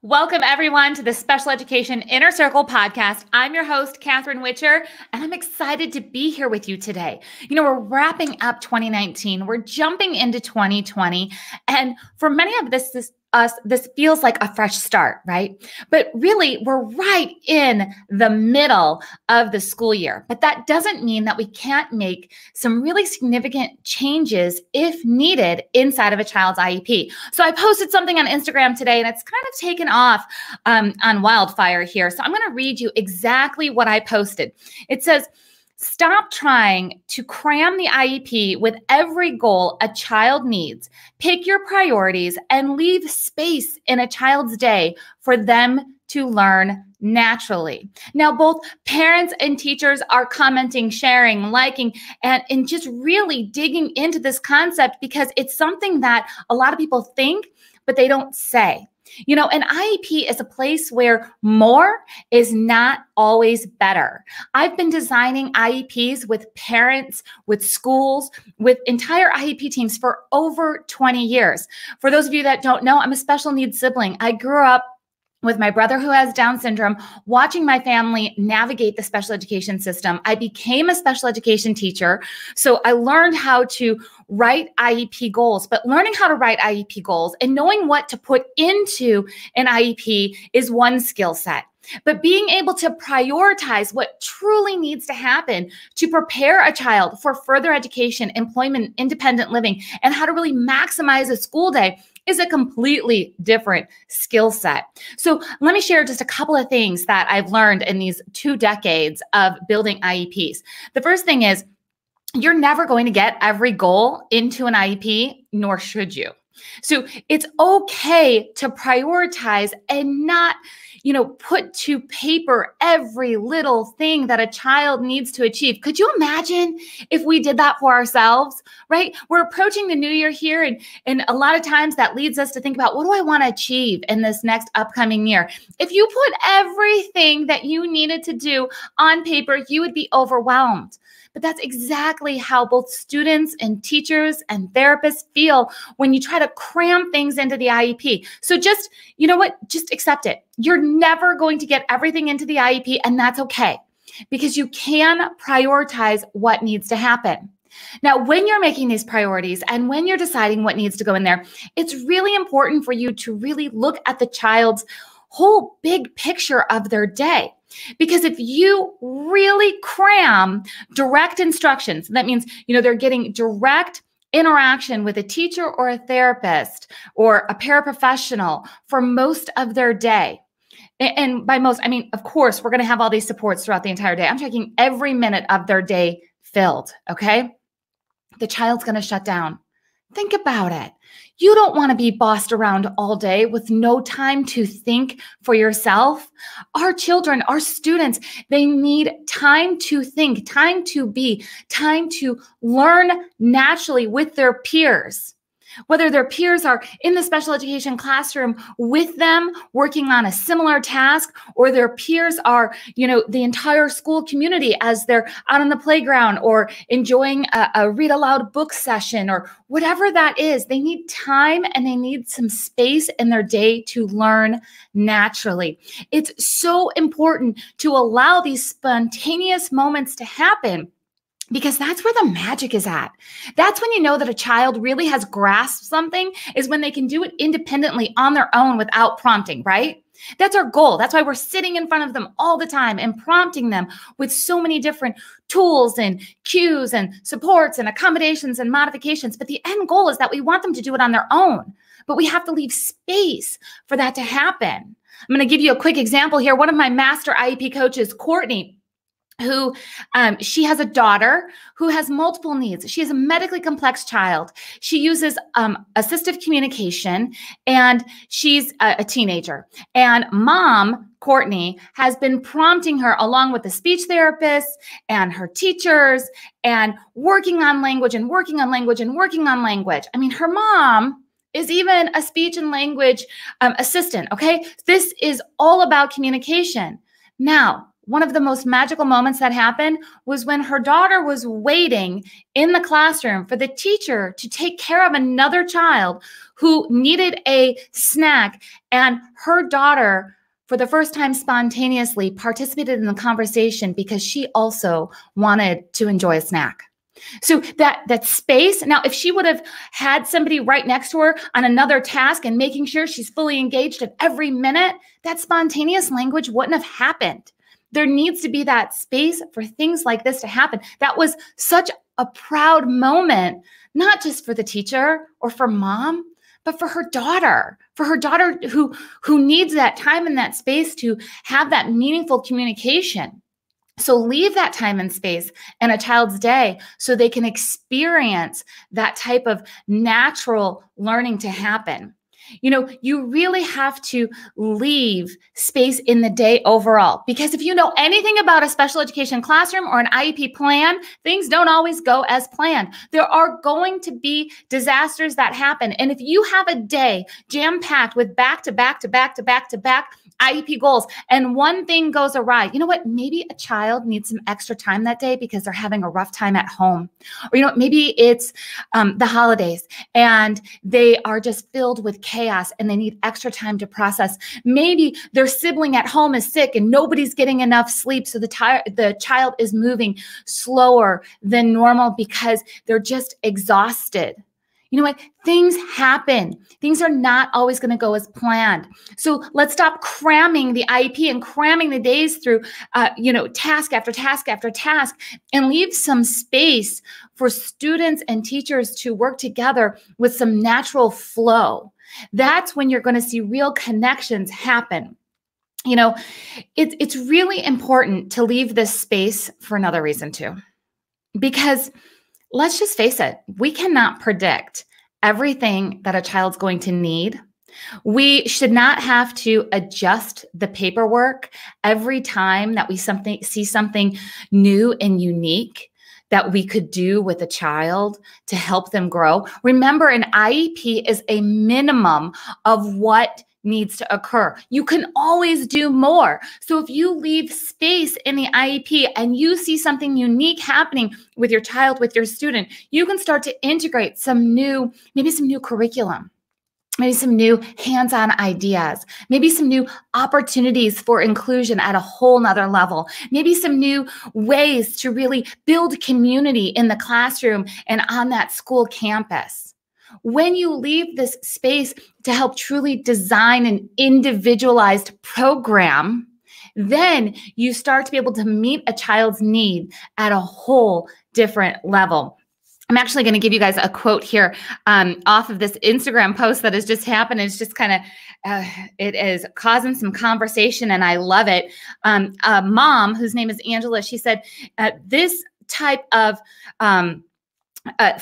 Welcome, everyone, to the Special Education Inner Circle podcast. I'm your host, Catherine Witcher, and I'm excited to be here with you today. We're wrapping up 2019. We're jumping into 2020. And for many of this feels like a fresh start, right? But really, we're right in the middle of the school year. But that doesn't mean that we can't make some really significant changes if needed inside of a child's IEP. So I posted something on Instagram today, and it's kind of taken off on wildfire here. So I'm going to read you exactly what I posted. It says, "Stop trying to cram the IEP with every goal a child needs. Pick your priorities and leave space in a child's day for them to learn naturally." Now, both parents and teachers are commenting, sharing, liking, and just really digging into this concept because it's something that a lot of people think, but they don't say. An IEP is a place where more is not always better. I've been designing IEPs with parents, with schools, with entire IEP teams for over 20 years. For those of you that don't know, I'm a special needs sibling. I grew up with my brother who has Down syndrome, watching my family navigate the special education system. I became a special education teacher, so I learned how to write IEP goals. But learning how to write IEP goals and knowing what to put into an IEP is one skill set. But being able to prioritize what truly needs to happen to prepare a child for further education, employment, independent living, and how to really maximize a school day is a completely different skill set. So let me share just a couple of things that I've learned in these 2 decades of building IEPs. The first thing is, you're never going to get every goal into an IEP, nor should you. So it's okay to prioritize and not, put to paper every little thing that a child needs to achieve. Could you imagine if we did that for ourselves, right? We're approaching the new year here, and a lot of times that leads us to think about, what do I want to achieve in this next upcoming year? If you put everything that you needed to do on paper, you would be overwhelmed. But that's exactly how both students and teachers and therapists feel when you try to cram things into the IEP. So just, just accept it. You're never going to get everything into the IEP, and that's okay, because you can prioritize what needs to happen. Now, when you're making these priorities and when you're deciding what needs to go in there, it's really important for you to really look at the child's whole big picture of their day. Because if you really cram direct instructions, that means, they're getting direct interaction with a teacher or a therapist or a paraprofessional for most of their day. And by most, I mean, of course, we're going to have all these supports throughout the entire day. I'm checking every minute of their day filled, okay? The child's going to shut down. Think about it. You don't want to be bossed around all day with no time to think for yourself. Our children, our students, they need time to think, time to be, time to learn naturally with their peers. Whether their peers are in the special education classroom with them working on a similar task, or their peers are, the entire school community as they're out on the playground or enjoying a read aloud book session or whatever that is, they need time and they need some space in their day to learn naturally. It's so important to allow these spontaneous moments to happen, because that's where the magic is at. That's when you know that a child really has grasped something, is when they can do it independently on their own without prompting, right? That's our goal. That's why we're sitting in front of them all the time and prompting them with so many different tools and cues and supports and accommodations and modifications. But the end goal is that we want them to do it on their own, but we have to leave space for that to happen. I'm going to give you a quick example here. One of my master IEP coaches, Courtney, who she has a daughter who has multiple needs. She is a medically complex child. She uses assistive communication, and she's a teenager. And mom, Courtney, has been prompting her along with the speech therapist and her teachers and working on language and working on language and working on language. I mean, her mom is even a speech and language assistant, okay? This is all about communication. Now, one of the most magical moments that happened was when her daughter was waiting in the classroom for the teacher to take care of another child who needed a snack. And her daughter, for the first time spontaneously, participated in the conversation because she also wanted to enjoy a snack. So that space, now if she would have had somebody right next to her on another task and making sure she's fully engaged at every minute, that spontaneous language wouldn't have happened. There needs to be that space for things like this to happen. That was such a proud moment, not just for the teacher or for mom, but for her daughter who needs that time and that space to have that meaningful communication. So leave that time and space in a child's day so they can experience that type of natural learning to happen. You know, you really have to leave space in the day overall, because if you know anything about a special education classroom or an IEP plan, things don't always go as planned. There are going to be disasters that happen. And if you have a day jam-packed with back-to-back IEP goals, and one thing goes awry, you know what? Maybe a child needs some extra time that day because they're having a rough time at home. Or, you know, maybe it's the holidays and they are just filled with chaos and they need extra time to process. Maybe their sibling at home is sick and nobody's getting enough sleep, so the child is moving slower than normal because they're just exhausted. You know what? Things happen. Things are not always going to go as planned. So let's stop cramming the IEP and cramming the days through, task after task after task, and leave some space for students and teachers to work together with some natural flow. That's when you're going to see real connections happen. You know, it's really important to leave this space for another reason too, because let's just face it, we cannot predict everything that a child's going to need. We should not have to adjust the paperwork every time that we see something new and unique that we could do with a child to help them grow. Remember, an IEP is a minimum of what needs to occur. You can always do more. So if you leave space in the IEP and you see something unique happening with your child, with your student, you can start to integrate maybe some new curriculum, maybe some new hands-on ideas, maybe some new opportunities for inclusion at a whole nother level, maybe some new ways to really build community in the classroom and on that school campus. When you leave this space to help truly design an individualized program, then you start to be able to meet a child's need at a whole different level. I'm actually going to give you guys a quote here off of this Instagram post that has just happened. It's just kind of, it is causing some conversation, and I love it. A mom whose name is Angela, she said, this type of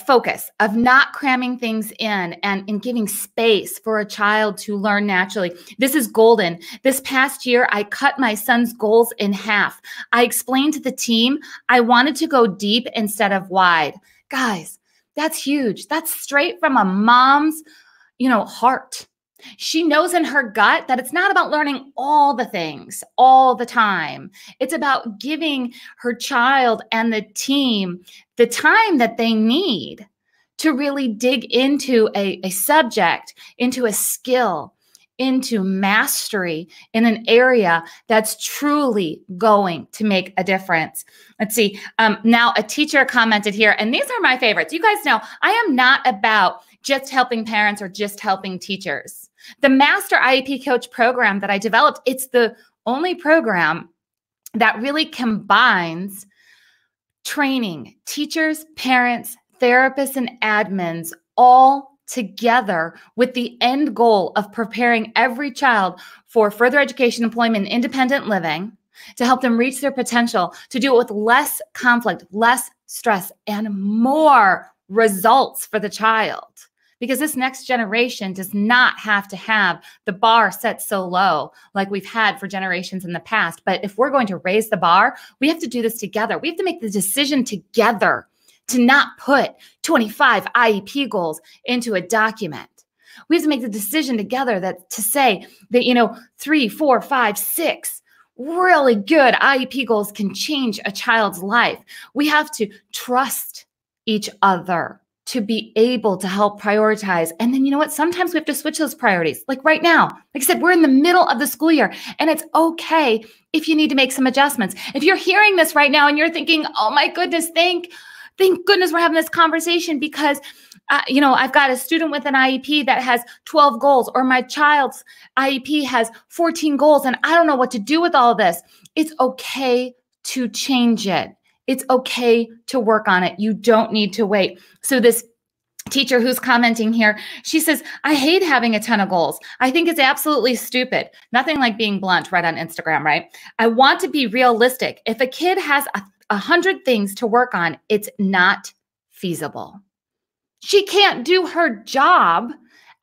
focus of not cramming things in and giving space for a child to learn naturally. This is golden. This past year, I cut my son's goals in half. I explained to the team I wanted to go deep instead of wide. Guys, that's huge. That's straight from a mom's, heart. She knows in her gut that it's not about learning all the things all the time. It's about giving her child and the team the time that they need to really dig into a subject, into a skill, into mastery in an area that's truly going to make a difference. Let's see. Now, a teacher commented here, and these are my favorites. You guys know I am not about just helping parents or just helping teachers. The Master IEP Coach program that I developed, it's the only program that really combines training teachers, parents, therapists, and admins all together with the end goal of preparing every child for further education, employment, and independent living, to help them reach their potential, to do it with less conflict, less stress, and more results for the child. Because this next generation does not have to have the bar set so low like we've had for generations in the past. But if we're going to raise the bar, we have to do this together. We have to make the decision together to not put 25 IEP goals into a document. We have to make the decision together to say that, 3, 4, 5, 6, really good IEP goals can change a child's life. We have to trust each other to be able to help prioritize. And then you know what? Sometimes we have to switch those priorities. Like right now, like I said, we're in the middle of the school year, and it's okay if you need to make some adjustments. If you're hearing this right now and you're thinking, oh my goodness, thank goodness we're having this conversation, because I've got a student with an IEP that has 12 goals, or my child's IEP has 14 goals, and I don't know what to do with all of this. It's okay to change it. It's okay to work on it. You don't need to wait. So this teacher who's commenting here, she says, I hate having a ton of goals. I think it's absolutely stupid. Nothing like being blunt right on Instagram, right? I want to be realistic. If a kid has 100 things to work on, it's not feasible. She can't do her job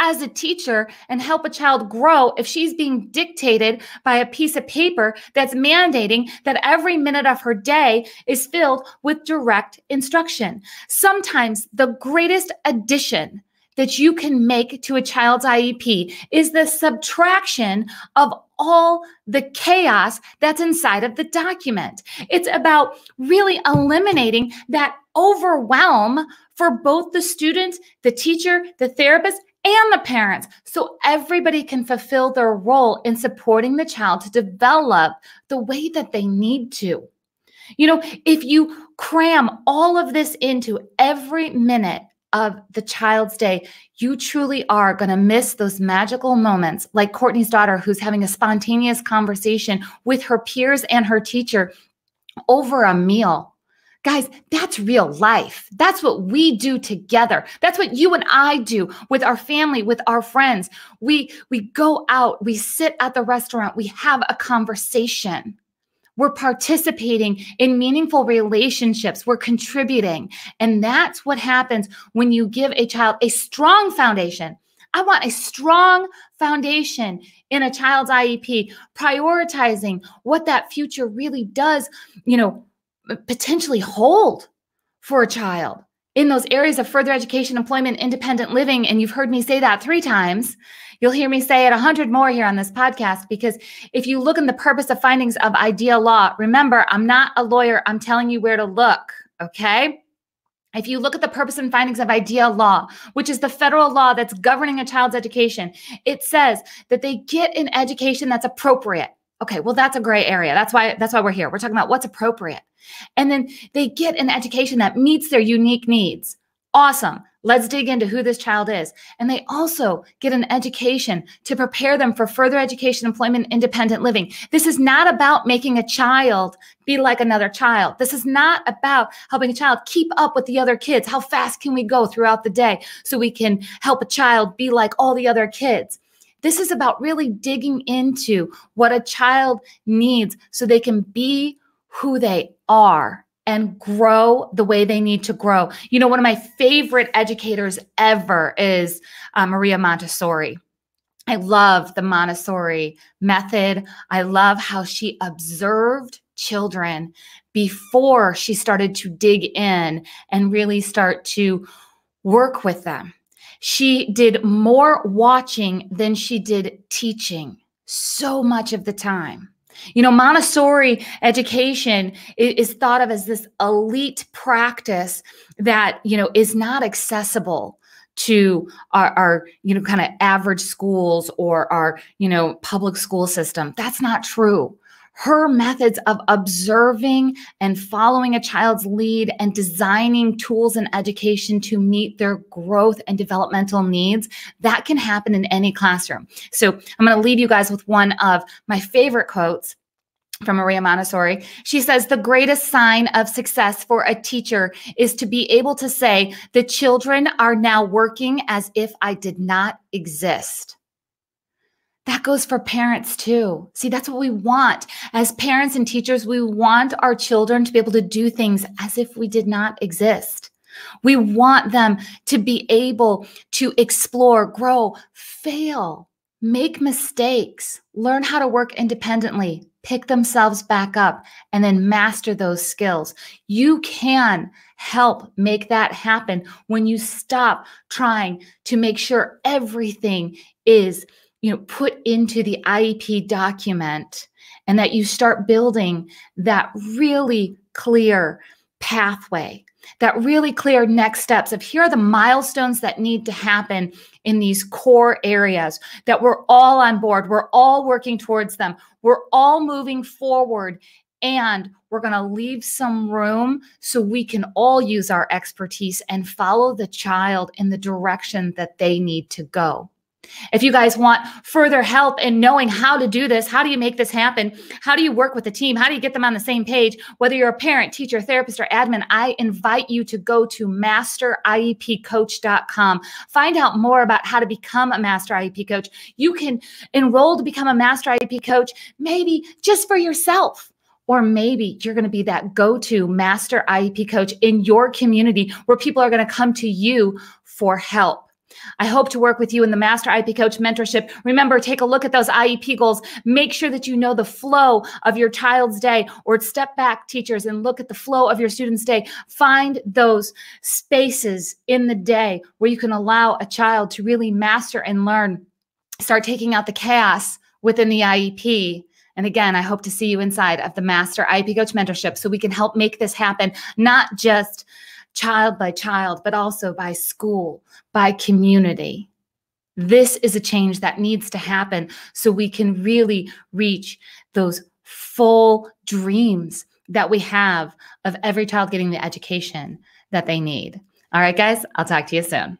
as a teacher and help a child grow if she's being dictated by a piece of paper that's mandating that every minute of her day is filled with direct instruction. Sometimes the greatest addition that you can make to a child's IEP is the subtraction of all the chaos that's inside of the document. It's about really eliminating that overwhelm for both the student, the teacher, the therapist, and the parents, so everybody can fulfill their role in supporting the child to develop the way that they need to. If you cram all of this into every minute of the child's day, you truly are going to miss those magical moments, like Courtney's daughter, who's having a spontaneous conversation with her peers and her teacher over a meal. Guys, that's real life. That's what we do together. That's what you and I do with our family, with our friends. We go out, we sit at the restaurant, we have a conversation. We're participating in meaningful relationships. We're contributing. And that's what happens when you give a child a strong foundation. I want a strong foundation in a child's IEP, prioritizing what that future really does, potentially hold for a child in those areas of further education, employment, independent living. And you've heard me say that 3 times. You'll hear me say it 100 more here on this podcast, because if you look in the purpose of findings of ideal law, remember, I'm not a lawyer. I'm telling you where to look, okay? If you look at the purpose and findings of ideal law, which is the federal law that's governing a child's education, it says that they get an education that's appropriate. Okay, well, that's a gray area. That's why we're here. We're talking about what's appropriate. And then they get an education that meets their unique needs. Awesome. Let's dig into who this child is. And they also get an education to prepare them for further education, employment, independent living. This is not about making a child be like another child. This is not about helping a child keep up with the other kids. How fast can we go throughout the day so we can help a child be like all the other kids? This is about really digging into what a child needs so they can be who they are and grow the way they need to grow. One of my favorite educators ever is Maria Montessori. I love the Montessori method. I love how she observed children before she started to dig in and really start to work with them. She did more watching than she did teaching so much of the time. Montessori education is thought of as this elite practice that, is not accessible to our kind of average schools or our, public school system. That's not true. Her methods of observing and following a child's lead and designing tools in education to meet their growth and developmental needs, that can happen in any classroom. So I'm going to leave you guys with one of my favorite quotes from Maria Montessori. She says, the greatest sign of success for a teacher is to be able to say, the children are now working as if I did not exist. That goes for parents too. See, that's what we want. As parents and teachers, we want our children to be able to do things as if we did not exist. We want them to be able to explore, grow, fail, make mistakes, learn how to work independently, pick themselves back up, and then master those skills. You can help make that happen when you stop trying to make sure everything is put into the IEP document, and that you start building that really clear pathway, that really clear next steps of here are the milestones that need to happen in these core areas, that we're all on board, we're all working towards them, we're all moving forward, and we're going to leave some room so we can all use our expertise and follow the child in the direction that they need to go. If you guys want further help in knowing how to do this, how do you make this happen? How do you work with the team? How do you get them on the same page? Whether you're a parent, teacher, therapist, or admin, I invite you to go to masteriepcoach.com. Find out more about how to become a Master IEP coach. You can enroll to become a Master IEP coach, maybe just for yourself. Or maybe you're going to be that go-to Master IEP coach in your community where people are going to come to you for help. I hope to work with you in the Master IEP Coach Mentorship. Remember, take a look at those IEP goals. Make sure that you know the flow of your child's day, or step back, teachers, and look at the flow of your student's day. Find those spaces in the day where you can allow a child to really master and learn. Start taking out the chaos within the IEP. And again, I hope to see you inside of the Master IEP Coach Mentorship so we can help make this happen, not just child by child, but also by school, by community. This is a change that needs to happen so we can really reach those full dreams that we have of every child getting the education that they need. All right, guys, I'll talk to you soon.